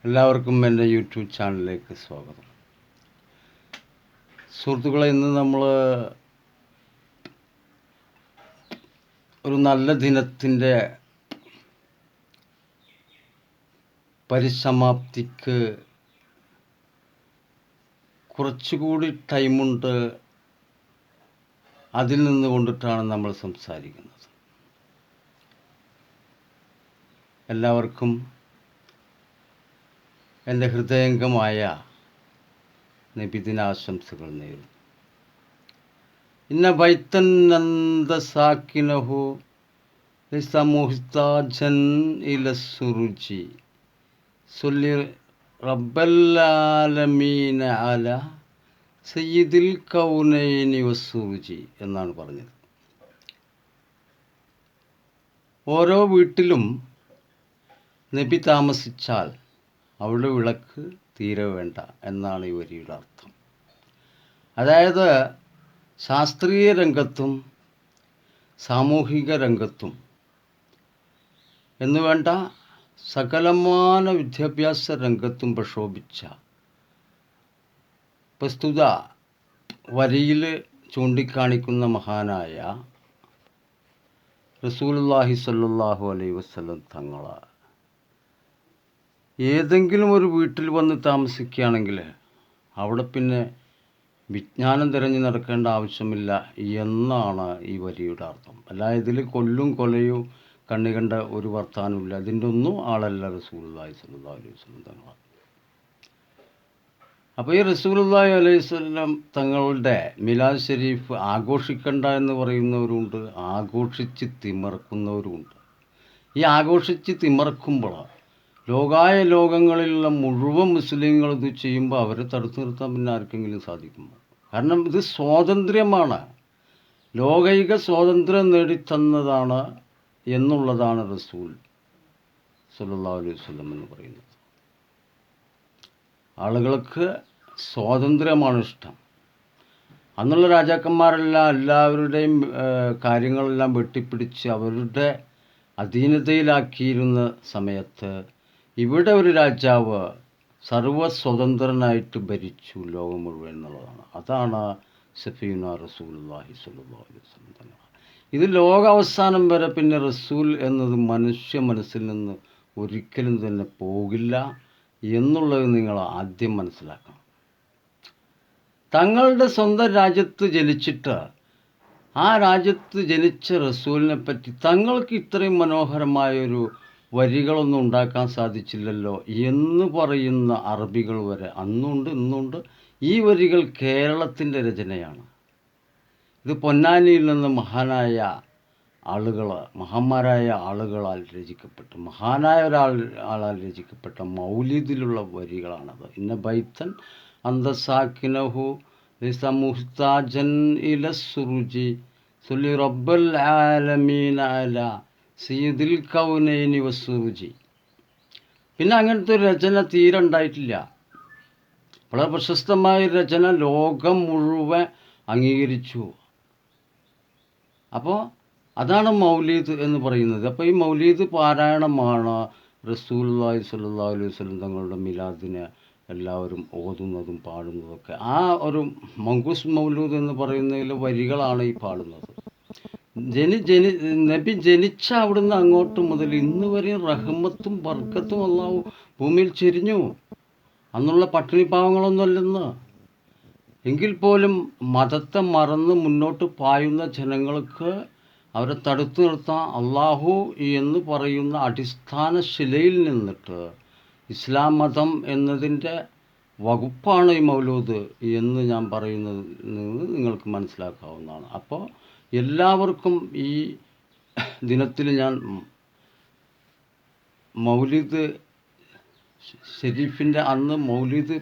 എല്ലാവർക്കും എൻ്റെ യൂട്യൂബ് ചാനലിലേക്ക് സ്വാഗതം. സുഹൃത്തുക്കളെ, ഇന്ന് നമ്മൾ ഒരു നല്ല ദിനത്തിൻ്റെ പരിസമാപ്തിക്ക് കുറച്ചുകൂടി ടൈമുണ്ട്. അതിൽ നിന്ന് കൊണ്ടിട്ടാണ് നമ്മൾ സംസാരിക്കുന്നത്. എല്ലാവർക്കും എൻ്റെ ഹൃദയംഗമായ നബിദിനാശംസകൾ നേരുന്നു. ഇന്ന ബൈത്തൻ നന്ദ സാക്കിനഹു മുഹ്താജൻ ഇലസുറുജി സൊല്ലി റബ്ബല്ലാലമീന അല സയ്യിദിൽ കൗനൈനി വസ്സുറുജി എന്നാണ് പറഞ്ഞത്. ഓരോ വീട്ടിലും നബി താമസിച്ചാൽ അവളുടെ വിളക്ക് തീരെ വേണ്ട എന്നാണ് ഈ വരിയുടെ അർത്ഥം. അതായത് ശാസ്ത്രീയ രംഗത്തും സാമൂഹിക രംഗത്തും എന്നുവേണ്ട സകലമാന വിദ്യാഭ്യാസ രംഗത്തും പ്രക്ഷോഭിച്ച പ്രസ്തുത വരിയിൽ ചൂണ്ടിക്കാണിക്കുന്ന മഹാനായ റസൂലുള്ളാഹി സ്വല്ലല്ലാഹു അലൈഹി വസല്ലം തങ്ങൾ ഏതെങ്കിലും ഒരു വീട്ടിൽ വന്ന് താമസിക്കുകയാണെങ്കിൽ അവിടെ പിന്നെ വിജ്ഞാനം തിരഞ്ഞു നടക്കേണ്ട ആവശ്യമില്ല എന്നാണ് ഈ വരിയുടെ അർത്ഥം. അല്ല, ഇതിൽ കൊല്ലും കൊലയും കണ്ണി കണ്ട ഒരു വർത്താനമില്ല. അതിൻ്റെ ഒന്നും ആളല്ല റസൂലുള്ളാഹി സ്വല്ലല്ലാഹു അലൈഹി വസല്ലം തങ്ങൾ. അപ്പോൾ ഈ റസൂലുള്ളാഹി അലൈഹി വസല്ലം തങ്ങളുടെ മിലാദ് ഷരീഫ് ആഘോഷിക്കണ്ട എന്ന് പറയുന്നവരുണ്ട്, ആഘോഷിച്ച് തിമർക്കുന്നവരുമുണ്ട്. ഈ ആഘോഷിച്ച് തിമർക്കുമ്പോൾ ലോകങ്ങളിലുള്ള മുഴുവൻ മുസ്ലിങ്ങൾ ഇത് ചെയ്യുമ്പോൾ അവരെ തടുത്തു നിർത്താൻ പിന്നെ ആർക്കെങ്കിലും സാധിക്കുമോ? കാരണം ഇത് സ്വാതന്ത്ര്യമാണ്, ലോകൈക സ്വാതന്ത്ര്യം നേടിത്തന്നതാണ് എന്നുള്ളതാണ് റസൂൽ സ്വല്ലല്ലാഹു അലൈഹി വസല്ലം എന്ന് പറയുന്നത്. ആളുകൾക്ക് സ്വാതന്ത്ര്യമാണ് ഇഷ്ടം. അന്നുള്ള രാജാക്കന്മാരെല്ലാം എല്ലാവരുടെയും കാര്യങ്ങളെല്ലാം വെട്ടിപ്പിടിച്ച് അവരുടെ അധീനതയിലാക്കിയിരുന്ന സമയത്ത് ഇവിടെ ഒരു രാജാവ് സർവസ്വതന്ത്രനായിട്ട് ഭരിച്ചു ലോകം മുഴുവൻ എന്നുള്ളതാണ്. അതാണ് സഫീന റസൂലുള്ളാഹി സ്വല്ലല്ലാഹു അലൈഹി വസല്ലം തങ്ങൾ. ഇത് ലോകാവസാനം വരെ പിന്നെ റസൂൽ എന്നത് മനുഷ്യ മനസ്സിൽ നിന്ന് ഒരിക്കലും തന്നെ പോകില്ല എന്നുള്ളത് നിങ്ങൾ ആദ്യം മനസ്സിലാക്കണം. തങ്ങളുടെ സ്വന്തം രാജ്യത്ത് ജനിച്ചിട്ട് ആ രാജ്യത്ത് ജനിച്ച റസൂലിനെ പറ്റി തങ്ങൾക്ക് ഇത്രയും മനോഹരമായൊരു വരികളൊന്നും ഉണ്ടാക്കാൻ സാധിച്ചില്ലല്ലോ എന്ന് പറയുന്ന അറബികൾ വരെ അന്നുണ്ട് ഇന്നുണ്ട്. ഈ വരികൾ കേരളത്തിൻ്റെ രചനയാണ്. ഇത് പൊന്നാനിയിൽ നിന്ന് മഹാനായ ആളുകളാൽ രചിക്കപ്പെട്ട മഹാനായ ആളാൽ രചിക്കപ്പെട്ട മൗലിദിലുള്ള വരികളാണത്. ഇന്ന ബൈത്തൻ അന്തസാക്കിനഹു മുഹ്താജൻ ഇലസുറുജി സൊല്ലി റബ്ബൽ ആലമീന അല സയ്യിദിൽ കൗനൈനി വസ്സുറുജി. പിന്നെ അങ്ങനത്തെ ഒരു രചന തീരെ ഉണ്ടായിട്ടില്ല. വളരെ പ്രശസ്തമായ രചന ലോകം മുഴുവൻ അംഗീകരിച്ചു. അപ്പോൾ അതാണ് മൗലീദ് എന്ന് പറയുന്നത്. അപ്പോൾ ഈ മൗലീദ് പാരായണമാണ് റസൂലുള്ളാഹി സ്വല്ലല്ലാഹു അലൈഹി വസല്ലം തങ്ങളുടെ മിലാദിനെ എല്ലാവരും ഓതുന്നതും പാടുന്നതൊക്കെ. ആ ഒരു മങ്കൂസ് മൗലൂദ് എന്ന് പറയുന്നതിലെ വരികളാണ് ഈ പാടുന്നത്. നബി ജനിച്ച അവിടുന്ന് അങ്ങോട്ട് മുതൽ ഇന്ന് വരെ റഹ്മത്തും ബർക്കത്തും അല്ലാഹു ഭൂമിയിൽ ചെരിഞ്ഞു. അന്നുള്ള പട്ടിണി പാവങ്ങളൊന്നും അല്ലെന്ന്. എങ്കിൽ പോലും മതത്തെ മറന്ന് മുന്നോട്ട് പായുന്ന ജനങ്ങൾക്ക് അവരെ തടുത്തു നിർത്താൻ അള്ളാഹു എന്ന് പറയുന്ന അടിസ്ഥാന ശിലയിൽ നിന്നിട്ട് ഇസ്ലാം മതം എന്നതിൻ്റെ വകുപ്പാണ് ഈ മൗലൂദ് എന്ന് ഞാൻ പറയുന്നത് നിങ്ങൾക്ക് മനസ്സിലാക്കാവുന്നതാണ്. അപ്പോൾ എല്ലാവർക്കും ഈ ദിനത്തിൽ ഞാൻ മൗലിദ് ഷരീഫിൻ്റെ അന്ന് മൗലിദ്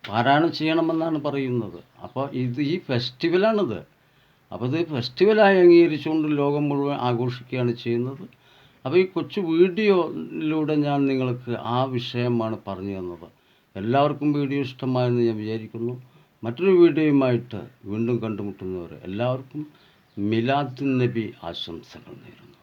പാരായണം ചെയ്യണമെന്നാണ് പറയുന്നത്. അപ്പോൾ ഈ ഫെസ്റ്റിവലാണിത്. അപ്പോൾ ഇത് ഫെസ്റ്റിവലായി അംഗീകരിച്ചുകൊണ്ട് ലോകം മുഴുവൻ ആഘോഷിക്കുകയാണ് ചെയ്യുന്നത്. അപ്പോൾ ഈ കൊച്ചു വീഡിയോയിലൂടെ ഞാൻ നിങ്ങൾക്ക് ആ വിഷയമാണ് പറഞ്ഞു തന്നത്. എല്ലാവർക്കും വീഡിയോ ഇഷ്ടമായെന്ന് ഞാൻ വിചാരിക്കുന്നു. മറ്റൊരു വീഡിയോയുമായിട്ട് വീണ്ടും കണ്ടുമുട്ടുന്നവരെ എല്ലാവർക്കും മിലാദുൻ നബി ആശംസകൾ നേരുന്നു.